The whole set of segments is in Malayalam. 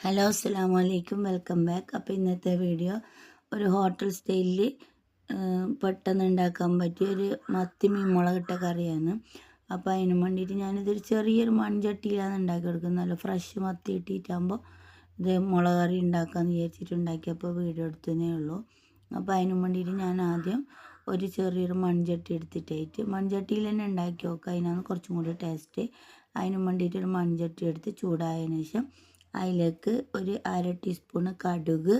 ഹലോ അസ്സലാമു അലൈക്കും, വെൽക്കം ബാക്ക്. അപ്പോൾ ഇന്നത്തെ വീഡിയോ ഒരു ഹോട്ടൽ സ്റ്റൈലിൽ പെട്ടെന്ന് ഉണ്ടാക്കാൻ പറ്റിയ ഒരു മത്തി മീൻ മുളകിട്ട കറിയാണ്. അപ്പോൾ അതിന് വേണ്ടിയിട്ട് ഞാനിതൊരു ചെറിയൊരു മൺചട്ടിയിലാണ് ഉണ്ടാക്കി കൊടുക്കുന്നത്. നല്ല ഫ്രഷ് മത്തി ഇട്ടിട്ടാകുമ്പോൾ ഇത് മുളക് കറി ഉണ്ടാക്കാമെന്ന് വിചാരിച്ചിട്ട് ഉണ്ടാക്കിയപ്പോൾ വീഡിയോ എടുത്തതേ ഉള്ളൂ. അപ്പോൾ അതിന് വേണ്ടിയിട്ട് ഞാൻ ആദ്യം ഒരു ചെറിയൊരു മൺചട്ടി എടുത്തിട്ടായിട്ട് മൺചട്ടിയിൽ തന്നെ ഉണ്ടാക്കി നോക്കുക, അതിനാണ് കുറച്ചും കൂടി ടേസ്റ്റ്. അതിന് വേണ്ടിയിട്ട് ഒരു മൺചട്ടി എടുത്ത് ചൂടായതിനു ശേഷം അതിലേക്ക് ഒരു 1/2 ടീസ്പൂണ് കടുക്,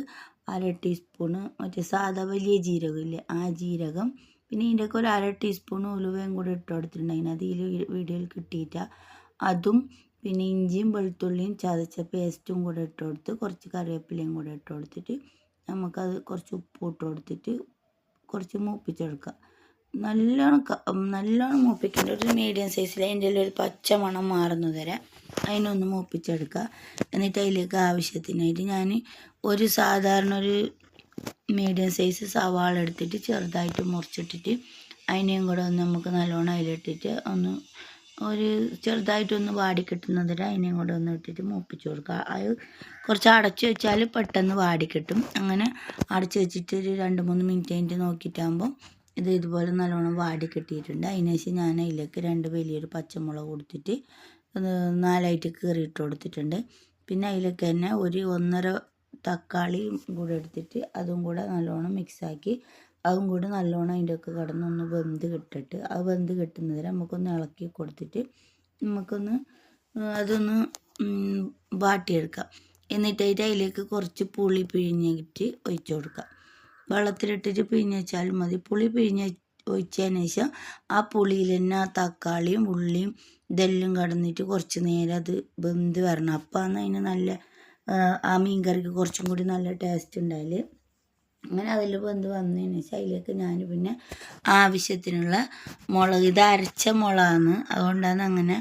1/2 ടീസ്പൂണ് മറ്റേ സാധാ വലിയ ജീരകമില്ലേ ആ ജീരകം, പിന്നെ ഇതിൻ്റെയൊക്കെ ഒരു 1/2 ടീസ്പൂണ് ഉലുവയും കൂടി ഇട്ട് കൊടുത്തിട്ടുണ്ടായിരുന്നു. അത് ഈ വീഡിയോയിൽ കിട്ടിയിട്ട അതും, പിന്നെ ഇഞ്ചിയും വെളുത്തുള്ളിയും ചതച്ച പേസ്റ്റും കൂടെ ഇട്ട് കൊടുത്ത് കുറച്ച് കറിവേപ്പിലയും കൂടെ ഇട്ട് കൊടുത്തിട്ട് നമുക്കത് കുറച്ച് ഉപ്പ് ഇട്ട് കൊടുത്തിട്ട് കുറച്ച് മൂപ്പിച്ചെടുക്കുക. നല്ലോണം മൂപ്പിക്കേണ്ട, ഒരു മീഡിയം സൈസിൽ അതിൻ്റെ ഒരു പച്ച മണം മാറുന്നത് വരെ അതിനൊന്ന് മൂപ്പിച്ചെടുക്കുക. എന്നിട്ട് അതിലേക്ക് ആവശ്യത്തിനായിട്ട് ഞാൻ ഒരു സാധാരണ ഒരു മീഡിയം സൈസ് സവാള എടുത്തിട്ട് ചെറുതായിട്ട് മുറിച്ചിട്ടിട്ട് അതിനെയും കൂടെ ഒന്ന് നമുക്ക് നല്ലോണം അതിലിട്ടിട്ട് ഒന്ന് ഒരു ചെറുതായിട്ടൊന്ന് വാടി കിട്ടുന്നത് വരെ അതിനെയും കൂടെ ഒന്ന് ഇട്ടിട്ട് മൂപ്പിച്ച് കൊടുക്കുക. അത് കുറച്ച് അടച്ചു വെച്ചാൽ പെട്ടെന്ന് വാടി കിട്ടും. അങ്ങനെ അടച്ചു വെച്ചിട്ട് ഒരു 2-3 മിനിറ്റ് കഴിഞ്ഞിട്ട് നോക്കിയിട്ടാകുമ്പോൾ ഇതുപോലെ നല്ലോണം വാടി കിട്ടിയിട്ടുണ്ട്. അതിനുശേഷം ഞാൻ അതിലേക്ക് 2 വലിയൊരു പച്ചമുളക് കൊടുത്തിട്ട് 4ആയിട്ട് കീറിയിട്ട് കൊടുത്തിട്ടുണ്ട്. പിന്നെ അതിലേക്ക് തന്നെ ഒരു 1.5 തക്കാളി കൂടെ എടുത്തിട്ട് അതും കൂടെ നല്ലോണം മിക്സാക്കി അതും കൂടെ നല്ലോണം അതിൻ്റെയൊക്കെ കിടന്നൊന്ന് വെന്ത് കിട്ടിട്ട് അത് വെന്ത് കിട്ടുന്നവരെ നമുക്കൊന്ന് ഇളക്കി കൊടുത്തിട്ട് നമുക്കൊന്ന് അതൊന്ന് വാട്ടിയെടുക്കാം. എന്നിട്ടായിട്ട് അതിലേക്ക് കുറച്ച് പുളി പിഴിഞ്ഞിട്ട് ഒഴിച്ചു കൊടുക്കാം. വെള്ളത്തിലിട്ടിട്ട് പിഴിഞ്ഞ് വെച്ചാലും മതി. പുളി പിഴിഞ്ഞ് ഒഴിച്ചതിന് ശേഷം ആ പുളിയിൽ തന്നെ ആ തക്കാളിയും ഉള്ളിയും ഇതെല്ലാം കിടന്നിട്ട് കുറച്ച് നേരം അത് വെന്ത് വരണം. അപ്പോഴാണ് അതിന് നല്ല ആ മീൻ കറിക്ക് കുറച്ചും കൂടി നല്ല ടേസ്റ്റ് ഉണ്ടായാൽ. അങ്ങനെ അതിൽ വെന്ത് വന്നതിന് ശേഷം അതിലേക്ക് ഞാൻ പിന്നെ ആവശ്യത്തിനുള്ള മുളക്, ഇത് അരച്ച മുളകാണ്, അതുകൊണ്ടാണ് അങ്ങനെ.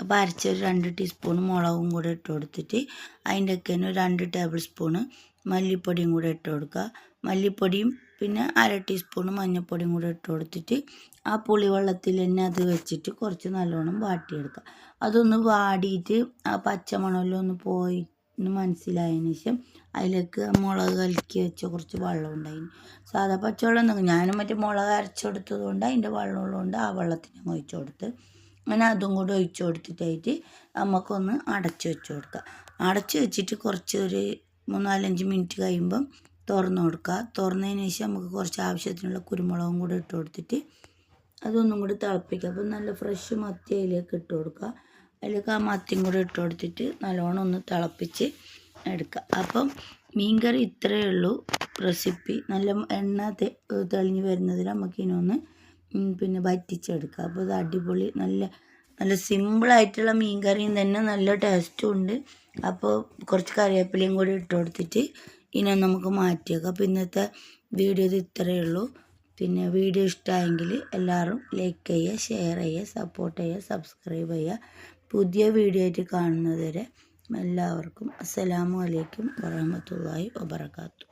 അപ്പോൾ അരച്ച ഒരു 2 ടീസ്പൂൺ മുളകും കൂടെ ഇട്ട് കൊടുത്തിട്ട് അതിൻ്റെ ഒക്കെ ഒരു 2 ടേബിൾ സ്പൂണ് മല്ലിപ്പൊടിയും കൂടെ ഇട്ട് കൊടുക്കുക. മല്ലിപ്പൊടിയും പിന്നെ 1/2 ടീസ്പൂണ് മഞ്ഞൾപ്പൊടിയും കൂടെ ഇട്ട് കൊടുത്തിട്ട് ആ പുളിവെള്ളത്തിൽ തന്നെ അത് വെച്ചിട്ട് കുറച്ച് നല്ലോണം വാട്ടിയെടുക്കുക. അതൊന്ന് വാടിയിട്ട് ആ പച്ചമണമെല്ലാം ഒന്ന് പോയി മനസ്സിലായതിന് ശേഷം അതിലേക്ക് മുളക് കലക്കി വെച്ച കുറച്ച് വെള്ളം ഉണ്ടായിന്. സാധാ പച്ചവെള്ളം എന്തെങ്കിലും, ഞാനും മറ്റേ മുളക് അരച്ചെടുത്തത് കൊണ്ട് അതിൻ്റെ വെള്ളമുള്ളതുകൊണ്ട് ആ വെള്ളത്തിന് ഒഴിച്ചു കൊടുത്ത് അങ്ങനെ അതും കൂടെ ഒഴിച്ചു കൊടുത്തിട്ടായിട്ട് നമുക്കൊന്ന് അടച്ചു വെച്ച് കൊടുക്കുക. അടച്ചു വെച്ചിട്ട് കുറച്ച് ഒരു 3-4-5 മിനിറ്റ് കഴിയുമ്പം തുറന്ന് കൊടുക്കുക. തുറന്നതിന് ശേഷം നമുക്ക് കുറച്ച് ആവശ്യത്തിനുള്ള കുരുമുളകും കൂടെ ഇട്ട് കൊടുത്തിട്ട് അതൊന്നും കൂടി തിളപ്പിക്കുക. അപ്പം നല്ല ഫ്രഷ് മത്തി അതിലേക്ക് ഇട്ട് കൊടുക്കുക. അതിലേക്ക് ആ മത്തിയും കൂടെ ഇട്ട് കൊടുത്തിട്ട് നല്ലോണം ഒന്ന് തിളപ്പിച്ച് എടുക്കുക. അപ്പം മീൻ കറി ഇത്രയേ ഉള്ളൂ റെസിപ്പി. നല്ല എണ്ണ തെളിഞ്ഞ് വരുന്നതിൽ നമുക്ക് ഇതിനൊന്ന് പിന്നെ വറ്റിച്ചെടുക്കുക. അപ്പോൾ ഇത് അടിപൊളി നല്ല സിമ്പിളായിട്ടുള്ള മീൻ കറിയും തന്നെ നല്ല ടേസ്റ്റും ഉണ്ട്. അപ്പോൾ കുറച്ച് കറിവേപ്പിലയും കൂടി ഇട്ട് കൊടുത്തിട്ട് ഇതിനെ നമുക്ക് മാറ്റി വെക്കാം. അപ്പോൾ ഇന്നത്തെ വീഡിയോ ഇത് ഇത്രയേ ഉള്ളൂ. പിന്നെ വീഡിയോ ഇഷ്ടമായെങ്കിൽ എല്ലാവരും ലൈക്ക് ചെയ്യുക, ഷെയർ ചെയ്യുക, സപ്പോർട്ട് ചെയ്യുക, സബ്സ്ക്രൈബ് ചെയ്യുക. പുതിയ വീഡിയോ ആയിട്ട് കാണുന്നത് വരെ എല്ലാവർക്കും അസ്സലാമു അലൈക്കും വറഹ്മത്തുള്ളാഹി വബറകാതുഹു.